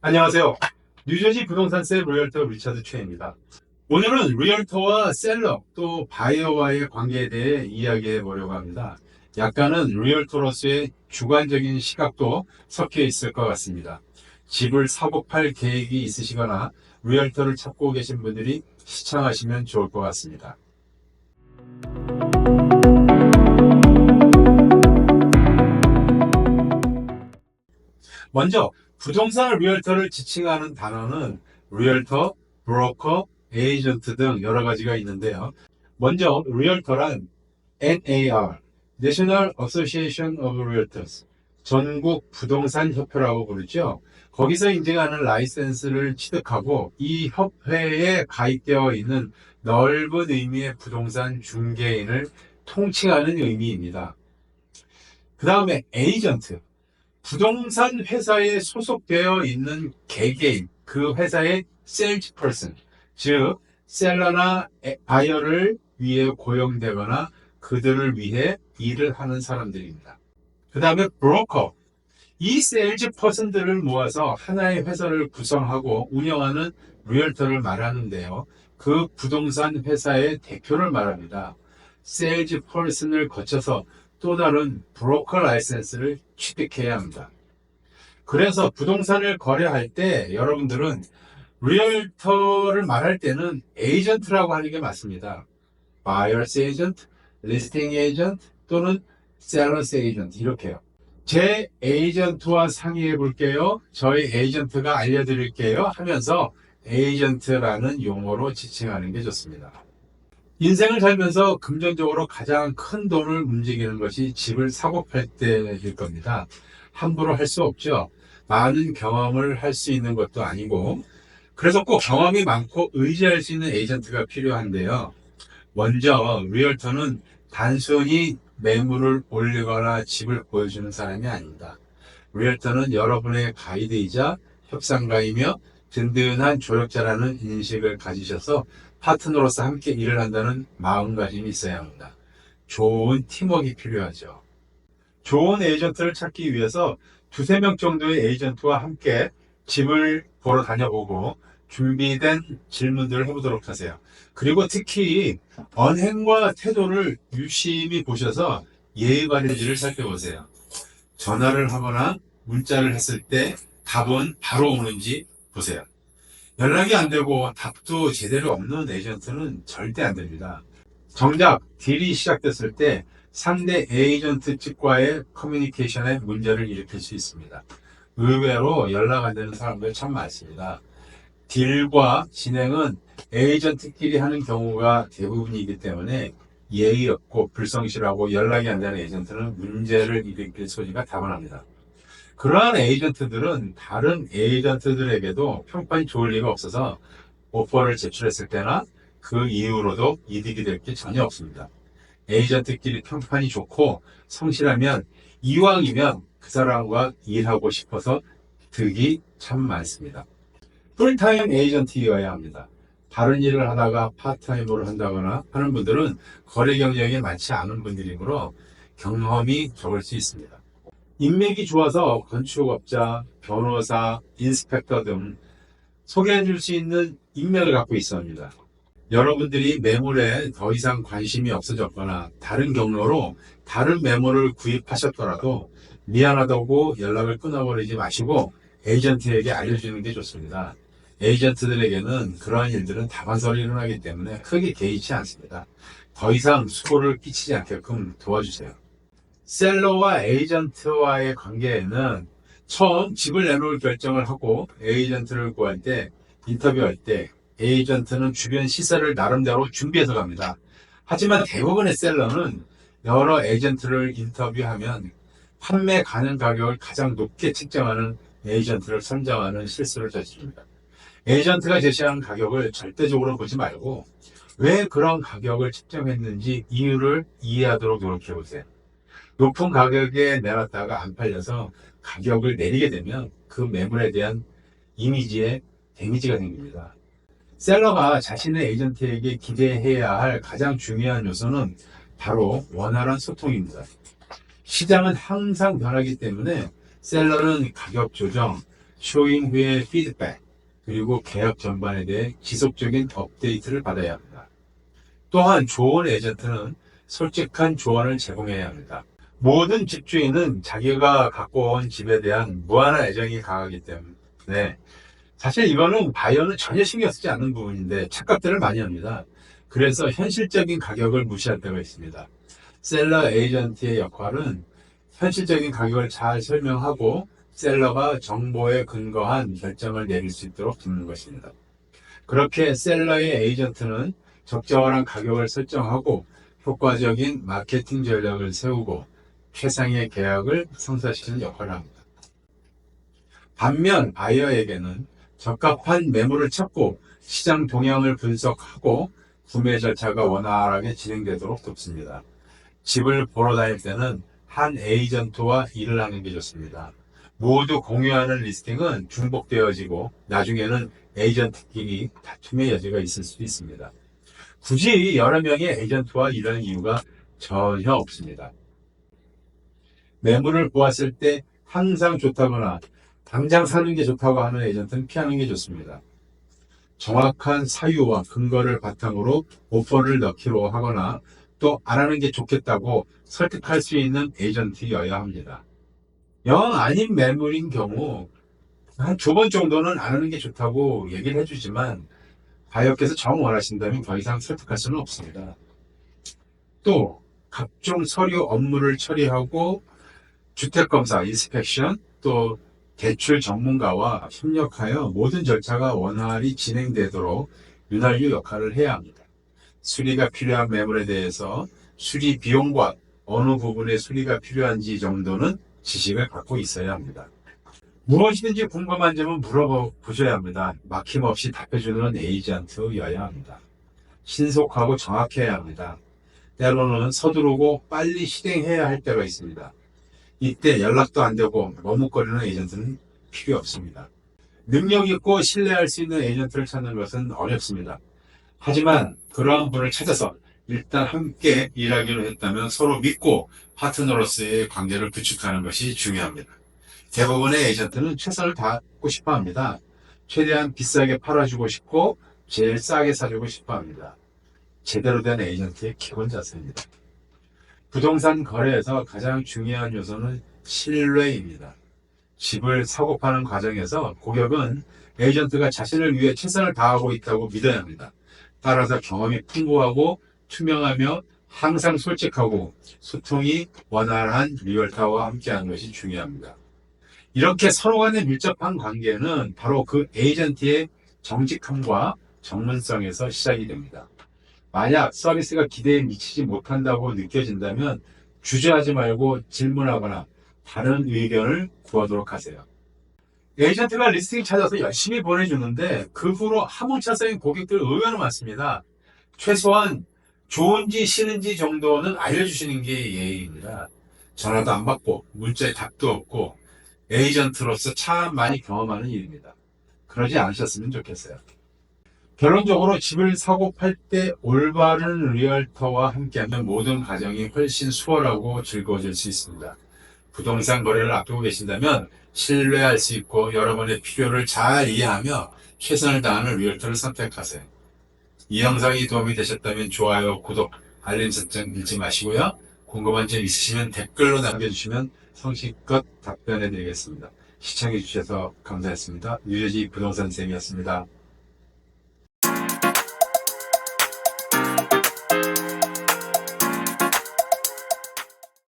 안녕하세요. 뉴저지 부동산세 리얼터 리차드 최입니다. 오늘은 리얼터와 셀러 또 바이어와의 관계에 대해 이야기해 보려고 합니다. 약간은 리얼터로서의 주관적인 시각도 섞여 있을 것 같습니다. 집을 사고 팔 계획이 있으시거나 리얼터를 찾고 계신 분들이 시청하시면 좋을 것 같습니다. 먼저 부동산 리얼터를 지칭하는 단어는 리얼터, 브로커, 에이전트 등 여러 가지가 있는데요. 먼저 리얼터란 NAR, National Association of Realtors, 전국 부동산 협회라고 부르죠. 거기서 인증하는 라이센스를 취득하고 이 협회에 가입되어 있는 넓은 의미의 부동산 중개인을 통칭하는 의미입니다. 그 다음에 에이전트, 부동산 회사에 소속되어 있는 개개인, 그 회사의 salesperson, 즉 셀러나 바이어를 위해 고용되거나 그들을 위해 일을 하는 사람들입니다. 그 다음에 브로커, 이 세일즈퍼슨들을 모아서 하나의 회사를 구성하고 운영하는 리얼터를 말하는데요. 그 부동산 회사의 대표를 말합니다. 세일즈퍼슨을 거쳐서 또 다른 브로커 라이센스를 취득해야 합니다. 그래서 부동산을 거래할 때 여러분들은 리얼터를 말할 때는 에이전트라고 하는 게 맞습니다. Buyer's Agent, Listing Agent 또는 Seller's Agent 이렇게요. 제 에이전트와 상의해 볼게요. 저희 에이전트가 알려드릴게요 하면서 에이전트라는 용어로 지칭하는 게 좋습니다. 인생을 살면서 금전적으로 가장 큰 돈을 움직이는 것이 집을 사고 팔 때일 겁니다. 함부로 할 수 없죠. 많은 경험을 할 수 있는 것도 아니고, 그래서 꼭 경험이 많고 의지할 수 있는 에이전트가 필요한데요. 먼저 리얼터는 단순히 매물을 올리거나 집을 보여주는 사람이 아닙니다. 리얼터는 여러분의 가이드이자 협상가이며 든든한 조력자라는 인식을 가지셔서 파트너로서 함께 일을 한다는 마음가짐이 있어야 합니다. 좋은 팀워크가 필요하죠. 좋은 에이전트를 찾기 위해서 두세 명 정도의 에이전트와 함께 집을 보러 다녀보고 준비된 질문들을 해보도록 하세요. 그리고 특히 언행과 태도를 유심히 보셔서 예의 바른지를 살펴보세요. 전화를 하거나 문자를 했을 때 답은 바로 오는지 보세요. 연락이 안 되고 답도 제대로 없는 에이전트는 절대 안 됩니다. 정작 딜이 시작됐을 때 상대 에이전트 측과의 커뮤니케이션에 문제를 일으킬 수 있습니다. 의외로 연락 안 되는 사람들 참 많습니다. 딜과 진행은 에이전트끼리 하는 경우가 대부분이기 때문에 예의 없고 불성실하고 연락이 안 되는 에이전트는 문제를 일으킬 소지가 다분합니다. 그러한 에이전트들은 다른 에이전트들에게도 평판이 좋을 리가 없어서 오퍼를 제출했을 때나 그 이후로도 이득이 될 게 전혀 없습니다. 에이전트끼리 평판이 좋고 성실하면 이왕이면 그 사람과 일하고 싶어서 득이 참 많습니다. 풀타임 에이전트여야 합니다. 다른 일을 하다가 파트타임으로 한다거나 하는 분들은 거래 경력이 많지 않은 분들이므로 경험이 적을 수 있습니다. 인맥이 좋아서 건축업자, 변호사, 인스펙터 등 소개해 줄 수 있는 인맥을 갖고 있어 합니다. 여러분들이 매물에 더 이상 관심이 없어졌거나 다른 경로로 다른 매물을 구입하셨더라도 미안하다고 연락을 끊어버리지 마시고 에이전트에게 알려주는 게 좋습니다. 에이전트들에게는 그러한 일들은 다반사로 일어나기 때문에 크게 개의치 않습니다. 더 이상 수고를 끼치지 않게끔 도와주세요. 셀러와 에이전트와의 관계에는 처음 집을 내놓을 결정을 하고 에이전트를 구할 때, 인터뷰할 때 에이전트는 주변 시세를 나름대로 준비해서 갑니다. 하지만 대부분의 셀러는 여러 에이전트를 인터뷰하면 판매 가능 가격을 가장 높게 책정하는 에이전트를 선정하는 실수를 저지릅니다. 에이전트가 제시하는 가격을 절대적으로 보지 말고 왜 그런 가격을 책정했는지 이유를 이해하도록 노력해 보세요. 높은 가격에 내놨다가 안 팔려서 가격을 내리게 되면 그 매물에 대한 이미지에 데미지가 생깁니다. 셀러가 자신의 에이전트에게 기대해야 할 가장 중요한 요소는 바로 원활한 소통입니다. 시장은 항상 변하기 때문에 셀러는 가격 조정, 쇼잉 후의 피드백, 그리고 계약 전반에 대해 지속적인 업데이트를 받아야 합니다. 또한 좋은 에이전트는 솔직한 조언을 제공해야 합니다. 모든 집주인은 자기가 갖고 온 집에 대한 무한한 애정이 강하기 때문에 사실 이거는 바이어는 전혀 신경 쓰지 않는 부분인데 착각들을 많이 합니다. 그래서 현실적인 가격을 무시할 때가 있습니다. 셀러 에이전트의 역할은 현실적인 가격을 잘 설명하고 셀러가 정보에 근거한 결정을 내릴 수 있도록 돕는 것입니다. 그렇게 셀러의 에이전트는 적절한 가격을 설정하고 효과적인 마케팅 전략을 세우고 최상의 계약을 성사시키는 역할을 합니다. 반면 바이어에게는 적합한 매물을 찾고 시장 동향을 분석하고 구매 절차가 원활하게 진행되도록 돕습니다. 집을 보러 다닐 때는 한 에이전트와 일을 하는 게 좋습니다. 모두 공유하는 리스팅은 중복되어지고 나중에는 에이전트끼리 다툼의 여지가 있을 수도 있습니다. 굳이 여러 명의 에이전트와 일하는 이유가 전혀 없습니다. 매물을 보았을 때 항상 좋다거나 당장 사는 게 좋다고 하는 에이전트는 피하는 게 좋습니다. 정확한 사유와 근거를 바탕으로 오퍼를 넣기로 하거나 또 안 하는 게 좋겠다고 설득할 수 있는 에이전트여야 합니다. 영 아닌 매물인 경우 한 두 번 정도는 안 하는 게 좋다고 얘기를 해주지만 바이어께서 정 원하신다면 더 이상 설득할 수는 없습니다. 또 각종 서류 업무를 처리하고 주택검사, 인스펙션, 또 대출 전문가와 협력하여 모든 절차가 원활히 진행되도록 윤활유 역할을 해야 합니다. 수리가 필요한 매물에 대해서 수리 비용과 어느 부분에 수리가 필요한지 정도는 지식을 갖고 있어야 합니다. 무엇이든지 궁금한 점은 물어보셔야 합니다. 막힘없이 답해주는 에이전트여야 합니다. 신속하고 정확해야 합니다. 때로는 서두르고 빨리 실행해야 할 때가 있습니다. 이때 연락도 안 되고 머뭇거리는 에이전트는 필요 없습니다. 능력 있고 신뢰할 수 있는 에이전트를 찾는 것은 어렵습니다. 하지만 그러한 분을 찾아서 일단 함께 일하기로 했다면 서로 믿고 파트너로서의 관계를 구축하는 것이 중요합니다. 대부분의 에이전트는 최선을 다하고 싶어 합니다. 최대한 비싸게 팔아주고 싶고 제일 싸게 사주고 싶어 합니다. 제대로 된 에이전트의 기본 자세입니다. 부동산 거래에서 가장 중요한 요소는 신뢰입니다. 집을 사고 파는 과정에서 고객은 에이전트가 자신을 위해 최선을 다하고 있다고 믿어야 합니다. 따라서 경험이 풍부하고 투명하며 항상 솔직하고 소통이 원활한 리얼터와 함께하는 것이 중요합니다. 이렇게 서로 간의 밀접한 관계는 바로 그 에이전트의 정직함과 전문성에서 시작이 됩니다. 만약 서비스가 기대에 미치지 못한다고 느껴진다면 주저하지 말고 질문하거나 다른 의견을 구하도록 하세요. 에이전트가 리스팅 찾아서 열심히 보내주는데 그 후로 하문차 쌓인 고객들 의외로 많습니다. 최소한 좋은지 싫은지 정도는 알려주시는 게 예의입니다. 전화도 안 받고 문자에 답도 없고 에이전트로서 참 많이 경험하는 일입니다. 그러지 않으셨으면 좋겠어요. 결론적으로 집을 사고 팔 때 올바른 리얼터와 함께하면 모든 과정이 훨씬 수월하고 즐거워질 수 있습니다. 부동산 거래를 앞두고 계신다면 신뢰할 수 있고 여러분의 필요를 잘 이해하며 최선을 다하는 리얼터를 선택하세요. 이 영상이 도움이 되셨다면 좋아요, 구독, 알림 설정 잊지 마시고요. 궁금한 점 있으시면 댓글로 남겨주시면 성실껏 답변해 드리겠습니다. 시청해 주셔서 감사했습니다. 유재지 부동산 쌤이었습니다.